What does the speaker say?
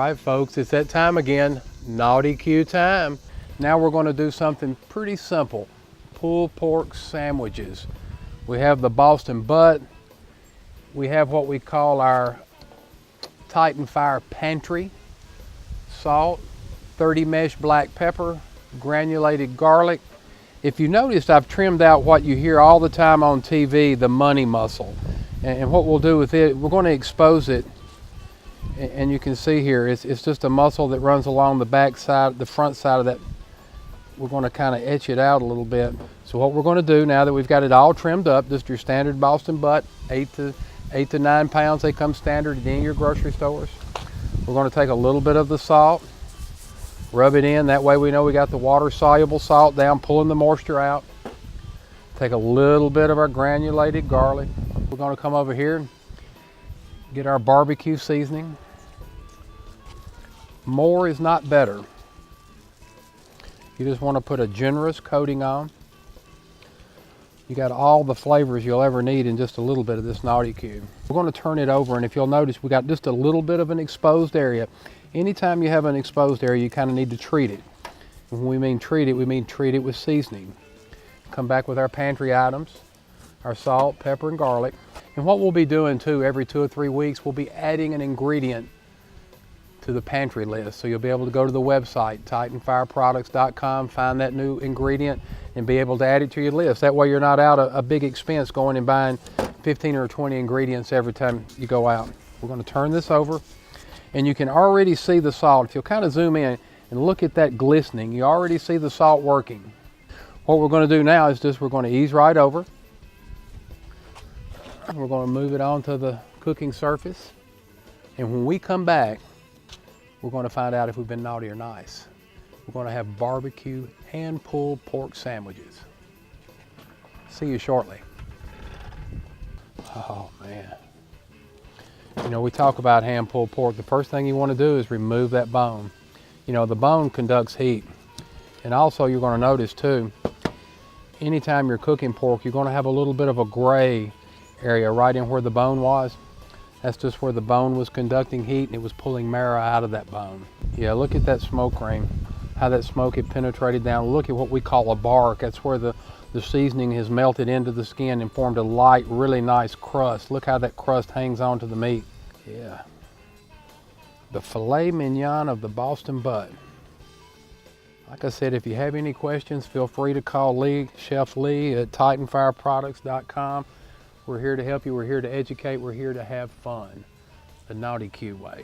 right, folks, it's that time again, Naughty Q time. Now we're going to do something pretty simple, pulled pork sandwiches. We have the Boston butt. We have what we call our Titan Fire pantry, salt, 30 mesh black pepper, granulated garlic. If you noticed, I've trimmed out what you hear all the time on TV, the money mussel. And what we'll do with it, we're going to expose it. And you can see here, it's just a muscle that runs along the back side, the front side of that. We're going to kind of etch it out a little bit. So what we're going to do now that we've got it all trimmed up, just your standard Boston butt, 8 to 9 pounds, they come standard in any of your grocery stores. We're going to take a little bit of the salt, rub it in, that way we know we got the water soluble salt down, pulling the moisture out. Take a little bit of our granulated garlic. We're going to come over here, get our barbecue seasoning. More is not better. You just want to put a generous coating on. You got all the flavors you'll ever need in just a little bit of this Naughty Cube. We're going to turn it over, and if you'll notice, we got just a little bit of an exposed area. Anytime you have an exposed area, you kind of need to treat it. And when we mean treat it, we mean treat it with seasoning. Come back with our pantry items, our salt, pepper, and garlic. And what we'll be doing too, every 2 or 3 weeks, we'll be adding an ingredient to the pantry list. So you'll be able to go to the website, titanfireproducts.com, find that new ingredient and be able to add it to your list. That way you're not out a big expense going and buying 15 or 20 ingredients every time you go out. We're going to turn this over, and you can already see the salt. If you'll kind of zoom in and look at that glistening, you already see the salt working. What we're going to do now is just we're going to ease right over. We're going to move it onto the cooking surface, and when we come back, we're going to find out if we've been naughty or nice. We're going to have barbecue hand-pulled pork sandwiches. See you shortly. Oh man. You know, we talk about hand-pulled pork. The first thing you want to do is remove that bone. You know, the bone conducts heat. And also you're going to notice too, anytime you're cooking pork, you're going to have a little bit of a gray area right in where the bone was. That's just where the bone was conducting heat and it was pulling marrow out of that bone. Yeah, look at that smoke ring, how that smoke had penetrated down. Look at what we call a bark. That's where the seasoning has melted into the skin and formed a light, really nice crust. Look how that crust hangs onto the meat. Yeah. The filet mignon of the Boston butt. Like I said, if you have any questions, feel free to call Lee, Chef Lee at titanfireproducts.com. We're here to help you, we're here to educate, we're here to have fun. The Naughty Q way.